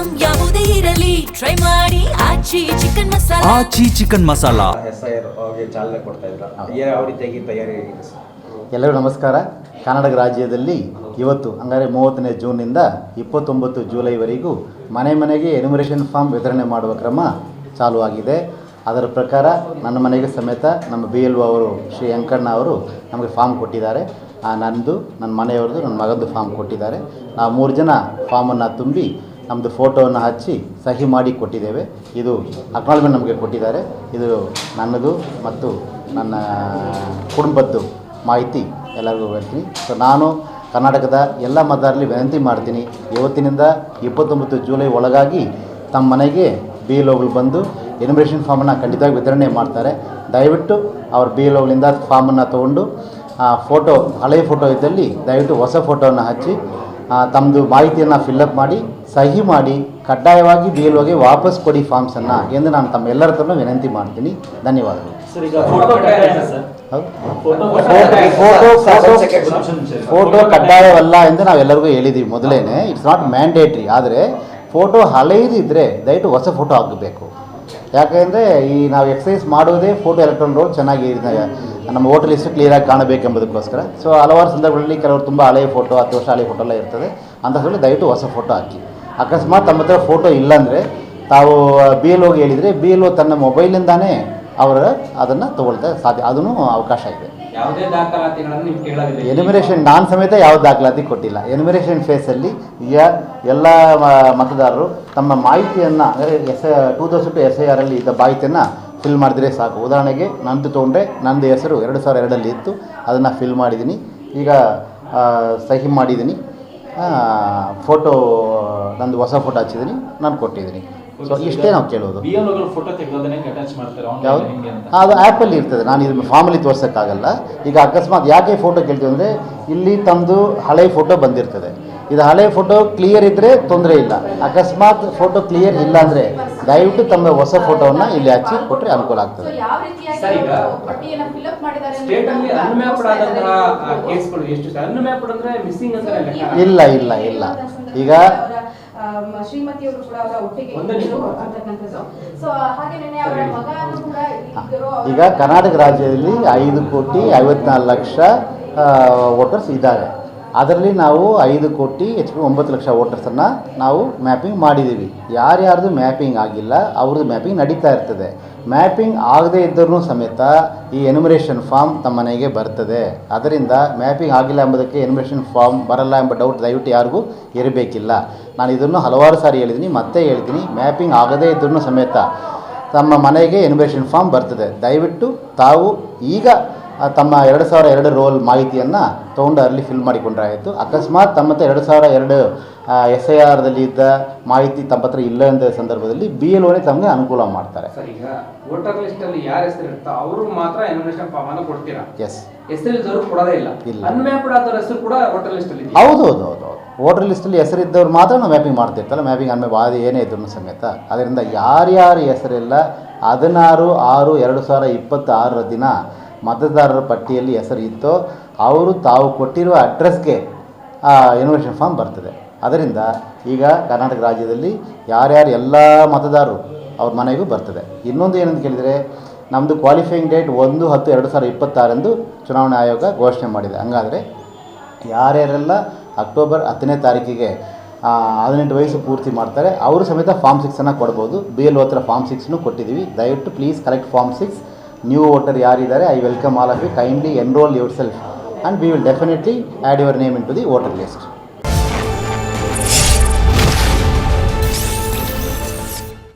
Item ಯಾವುದೇ ಇರಲಿ try ಮಾಡಿ ಆಚಿ ಚಿಕನ್ ಮಸಾಲಾ. ಆಚಿ ಚಿಕನ್ ಮಸಾಲಾ SIR ಅವರಿಗೆ ಚಾಲನೆ ಕೊಡ್ತಾ ಇದ್ದೀರಾ, ಯಾವ ರೀತಿಯಾಗಿ ತಯಾರಿ ಆಗಿದೆ ಸರ್? ಎಲ್ಲರಿಗೂ ನಮಸ್ಕಾರ. ಕರ್ನಾಟಕ ರಾಜ್ಯದಲ್ಲಿ ಇವತ್ತು ಅಂದರೆ 30ನೇ ಜೂನ್ನಿಂದ 29 ಜುಲೈವರೆಗೂ ಮನೆ ಮನೆಗೆ ಎನ್ಯುಮರೇಷನ್ ಫಾರ್ಮ್ ವಿತರಣೆ ಮಾಡುವ ಕ್ರಮ ಚಾಲುವಾಗಿದೆ. ಅದರ ಪ್ರಕಾರ ನನ್ನ ಮನೆಗೆ ಸಮೇತ ನಮ್ಮ BLO ಅವರು ಶ್ರೀ ವೆಂಕಣ್ಣ ಅವರು ನಮಗೆ ಫಾರ್ಮ್ ಕೊಟ್ಟಿದ್ದಾರೆ. ನಂದು, ನನ್ನ ಮನೆಯವ್ರದ್ದು, ನನ್ನ ಮಗಂದು ಫಾರ್ಮ್ ಕೊಟ್ಟಿದ್ದಾರೆ. ನಾವು 3 ಜನ ಫಾರ್ಮನ್ನು ತುಂಬಿ ನಮ್ಮದು ಫೋಟೋವನ್ನು ಹಚ್ಚಿ ಸಹಿ ಮಾಡಿ ಕೊಟ್ಟಿದ್ದೇವೆ. ಇದು ಅಕ್ನಾಲಜ್ಮೆಂಟ್ ನಮಗೆ ಕೊಟ್ಟಿದ್ದಾರೆ. ಇದು ನನ್ನದು ಮತ್ತು ನನ್ನ ಕುಟುಂಬದ್ದು ಮಾಹಿತಿ ಎಲ್ಲರಿಗೂ ಹೇಳ್ತೀನಿ. ಸೊ ನಾನು ಕರ್ನಾಟಕದ ಎಲ್ಲ ಮತದಾರರಲ್ಲಿ ವಿನಂತಿ ಮಾಡ್ತೀನಿ, ಇವತ್ತಿನಿಂದ 29 ಜುಲೈ ಒಳಗಾಗಿ ತಮ್ಮ ಮನೆಗೆ BLOಗಳು ಬಂದು ಎನ್ಯುಮರೇಷನ್ ಫಾರ್ಮನ್ನು ಖಂಡಿತವಾಗಿ ವಿತರಣೆ ಮಾಡ್ತಾರೆ. ದಯವಿಟ್ಟು ಅವ್ರ BLOಗಳಿಂದ ಫಾರ್ಮನ್ನು ತೊಗೊಂಡು ಫೋಟೋ, ಹಳೆಯ ಫೋಟೋ ಇದ್ದಲ್ಲಿ ದಯವಿಟ್ಟು ಹೊಸ ಫೋಟೋವನ್ನು ಹಚ್ಚಿ ತಮ್ಮದು ಮಾಹಿತಿಯನ್ನು ಫಿಲ್ಲಪ್ ಮಾಡಿ ಸಹಿ ಮಾಡಿ ಕಡ್ಡಾಯವಾಗಿ BLOಗೆ ವಾಪಸ್ ಕೊಡಿ ಫಾರ್ಮ್ಸನ್ನು ಎಂದು ನಾನು ತಮ್ಮೆಲ್ಲರ ಹತ್ರನೂ ವಿನಂತಿ ಮಾಡ್ತೀನಿ. ಧನ್ಯವಾದಗಳು. ಫೋಟೋ ಕಡ್ಡಾಯವಲ್ಲ ಎಂದು ನಾವೆಲ್ಲರಿಗೂ ಹೇಳಿದ್ದೀವಿ ಮೊದಲೇ. It's not mandatory. ಆದರೆ ಫೋಟೋ ಹಳೆಯದಿದ್ದರೆ ದಯವಿಟ್ಟು ಹೊಸ ಫೋಟೋ ಆಗಬೇಕು. ಯಾಕೆಂದರೆ ಈ ನಾವು ಎಕ್ಸಸೈಸ್ ಮಾಡೋದೇ ಫೋಟೋ ಎಲೆಕ್ಟ್ರಾನ್ ರೋಲ್ ಚೆನ್ನಾಗಿ ನಮ್ಮ ವೋಟರ್ ಲಿಸ್ಟ್ ಕ್ಲಿಯರಾಗಿ ಕಾಣಬೇಕೆಂಬುದಕ್ಕೋಸ್ಕರ. ಸೊ ಹಲವಾರು ಸಂದರ್ಭಗಳಲ್ಲಿ ಕೆಲವರು ತುಂಬ ಹಳೆಯ ಫೋಟೋ, 10 ವರ್ಷ ಹಳೆಯ ಫೋಟೋ ಎಲ್ಲ ಇರ್ತದೆ. ಅಂಥದ್ರಲ್ಲಿ ದಯವಿಟ್ಟು ಹೊಸ ಫೋಟೋ ಹಾಕಿ. ಅಕಸ್ಮಾತ್ ತಮ್ಮ ಹತ್ರ ಫೋಟೋ ಇಲ್ಲಾಂದರೆ ತಾವು BLOಗೆ ಹೇಳಿದರೆ BLO ತನ್ನ ಮೊಬೈಲಿಂದಾನೇ ಅವರು ಅದನ್ನು ತೊಗೊಳ್ತಾ ಸಾಧ್ಯ, ಅದೂ ಅವಕಾಶ ಇದೆ. ಎನ್ಯುಮರೇಷನ್ ನಾನು ಸಮೇತ ಯಾವ ದಾಖಲಾತಿ ಕೊಟ್ಟಿಲ್ಲ. ಎನ್ಯುಮರೇಷನ್ ಫೇಸಲ್ಲಿ ಈಗ ಎಲ್ಲ ಮತದಾರರು ತಮ್ಮ ಮಾಹಿತಿಯನ್ನು ಅಂದರೆ 2002 SIR ಇದ್ದ ಮಾಹಿತಿಯನ್ನು ಫಿಲ್ ಮಾಡಿದ್ರೆ ಸಾಕು. ಉದಾಹರಣೆಗೆ ನಂದು ತೊಗೊಂಡ್ರೆ ನಂದು ಹೆಸರು 2002 ಇತ್ತು, ಅದನ್ನು ಫಿಲ್ ಮಾಡಿದ್ದೀನಿ. ಈಗ ಸಹಿ ಮಾಡಿದ್ದೀನಿ, ಫೋಟೋ ನಂದು ಹೊಸ ಫೋಟೋ ಹಚ್ಚಿದ್ದೀನಿ, ನಾನು ಕೊಟ್ಟಿದ್ದೀನಿ. ಸೊ ಇಷ್ಟೇ ನಾವು ಕೇಳೋದು. ಯಾವುದು ಅದು ಆ್ಯಪಲ್ಲಿ ಇರ್ತದೆ. ನಾನು ಇದು ಫಾರ್ಮಲ್ಲಿ ತೋರ್ಸೋಕ್ಕಾಗಲ್ಲ. ಈಗ ಅಕಸ್ಮಾತ್ ಯಾಕೆ ಫೋಟೋ ಕೇಳ್ತೀವಿ ಅಂದರೆ ಇಲ್ಲಿ ತಮ್ಮದು ಹಳೆಯ ಫೋಟೋ ಬಂದಿರ್ತದೆ. ಇದು ಹಳೆಯ ಫೋಟೋ ಕ್ಲಿಯರ್ ಇದ್ದರೆ ತೊಂದರೆ ಇಲ್ಲ. ಅಕಸ್ಮಾತ್ ಫೋಟೋ ಕ್ಲಿಯರ್ ಇಲ್ಲ ಅಂದರೆ ದಯವಿಟ್ಟು ತಮ್ಮ ಹೊಸ ಫೋಟೋವನ್ನು ಇಲ್ಲಿ ಹಚ್ಚಿ ಕೊಟ್ಟರೆ ಅನುಕೂಲ ಆಗ್ತದೆ. ಇಲ್ಲ ಇಲ್ಲ ಇಲ್ಲ ಈಗ ಶ್ರೀಮತಿಯವರು ಕೂಡ ಅವರ ಒಟ್ಟಿಗೆ ಈಗ ಕರ್ನಾಟಕ ರಾಜ್ಯದಲ್ಲಿ 5,54,00,000 ವೋಟರ್ಸ್ ಇದ್ದಾರೆ. ಅದರಲ್ಲಿ ನಾವು 5,9,00,000 ವೋಟರ್ಸನ್ನು ನಾವು ಮ್ಯಾಪಿಂಗ್ ಮಾಡಿದ್ದೀವಿ. ಯಾರ್ಯಾರ್ದು ಮ್ಯಾಪಿಂಗ್ ಆಗಿಲ್ಲ ಅವ್ರದ್ದು ಮ್ಯಾಪಿಂಗ್ ನಡೀತಾ ಇರ್ತದೆ. ಮ್ಯಾಪಿಂಗ್ ಆಗದೇ ಇದ್ದರೂ ಸಮೇತ ಈ ಎನ್ಯುಮರೇಷನ್ ಫಾರ್ಮ್ ತಮ್ಮ ಮನೆಗೆ ಬರ್ತದೆ. ಅದರಿಂದ ಮ್ಯಾಪಿಂಗ್ ಆಗಿಲ್ಲ ಎಂಬುದಕ್ಕೆ ಎನ್ಯುಮರೇಷನ್ ಫಾರ್ಮ್ ಬರಲ್ಲ ಎಂಬ ಡೌಟ್ ದಯವಿಟ್ಟು ಯಾರಿಗೂ ಇರಬೇಕಿಲ್ಲ. ನಾನು ಇದನ್ನು ಹಲವಾರು ಸಾರಿ ಹೇಳಿದ್ದೀನಿ, ಮತ್ತೆ ಹೇಳ್ತೀನಿ. ಮ್ಯಾಪಿಂಗ್ ಆಗದೇ ಇದ್ರೂ ಸಮೇತ ತಮ್ಮ ಮನೆಗೆ ಎನ್ಯುಮರೇಷನ್ ಫಾರ್ಮ್ ಬರ್ತದೆ. ದಯವಿಟ್ಟು ತಾವು ಈಗ ತಮ್ಮ 2002 ರೋಲ್ ಮಾಹಿತಿಯನ್ನು ತೊಗೊಂಡು ಅಲ್ಲಿ ಫಿಲ್ ಮಾಡಿಕೊಂಡ್ರೆ ಆಯಿತು. ಅಕಸ್ಮಾತ್ ತಮ್ಮ ಹತ್ರ 2002 SIRದಲ್ಲಿ ಇದ್ದ ಮಾಹಿತಿ ತಮ್ಮ ಹತ್ರ ಇಲ್ಲ ಎಂದ ಸಂದರ್ಭದಲ್ಲಿ BLOನೇ ತಮಗೆ ಅನುಕೂಲ ಮಾಡ್ತಾರೆ. ಈಗ ವೋಟರ್ ಲಿಸ್ಟ್ ಅಲ್ಲಿ ಯಾರ ಹೆಸರು ಇರುತ್ತೋ ಅವರು ಮಾತ್ರ ಎನ್ಯುಮರೇಷನ್ ಫಾರ್ಮ್ ಅನ್ನು ಕೊಡ್ತೀರಾ? ಎಸ್. ಹೆಸರಿದ್ದವರು ಕೊಡೋದೇ ಇಲ್ಲ. ಅನ್ಮ್ಯಾಪ್ಡ್ ಆದವರ ಹೆಸರು ಕೂಡ ವೋಟರ್ ಲಿಸ್ಟ್ ಅಲ್ಲಿ ಇದೆ. ಹೌದು ಹೌದು ಹೌದು ಹೌದು. ವೋಟರ್ ಲಿಸ್ಟಲ್ಲಿ ಹೆಸರಿದ್ದವ್ರು ಮಾತ್ರ ನಾವು ಮ್ಯಾಪಿಂಗ್ ಮಾಡ್ತಿರ್ತಲ್ಲ. ಮ್ಯಾಪಿಂಗ್ ಅನ್ಮ್ಯಾಪ್ ಅದು ಏನೇ ಇದ್ರೂ ಸಮೇತ. ಅದರಿಂದ ಯಾರ್ಯಾರ ಹೆಸರಿಲ್ಲ 16/6/2026 ದಿನ ಮತದಾರರ ಪಟ್ಟಿಯಲ್ಲಿ ಹೆಸರು ಇತ್ತೋ ಅವರು ತಾವು ಕೊಟ್ಟಿರುವ ಅಡ್ರೆಸ್ಗೆ ಎನ್ಯುಮರೇಷನ್ ಫಾರ್ಮ್ ಬರ್ತದೆ. ಅದರಿಂದ ಈಗ ಕರ್ನಾಟಕ ರಾಜ್ಯದಲ್ಲಿ ಯಾರ್ಯಾರು ಎಲ್ಲ ಮತದಾರರು ಅವ್ರ ಮನೆಗೂ ಬರ್ತದೆ. ಇನ್ನೊಂದು ಏನಂತ ಕೇಳಿದರೆ ನಮ್ಮದು ಕ್ವಾಲಿಫೈಯಿಂಗ್ ಡೇಟ್ 1/10/2026 ಎಂದು ಚುನಾವಣಾ ಆಯೋಗ ಘೋಷಣೆ ಮಾಡಿದೆ. ಹಂಗಾದರೆ ಯಾರ್ಯಾರೆಲ್ಲ ಅಕ್ಟೋಬರ್ 10ನೇ ತಾರೀಕಿಗೆ 18 ವಯಸ್ಸು ಪೂರ್ತಿ ಮಾಡ್ತಾರೆ ಅವರು ಸಮೇತ ಫಾರ್ಮ್ 6 ಕೊಡ್ಬೋದು. BLO ಹತ್ರ ಫಾರ್ಮ್ 6 ಕೊಟ್ಟಿದ್ದೀವಿ. ದಯವಿಟ್ಟು please collect form 6. New voter ಯಾರಿದ್ದಾರೆ, I welcome all of you. Kindly enroll yourself and we will definitely add your name into the voter list.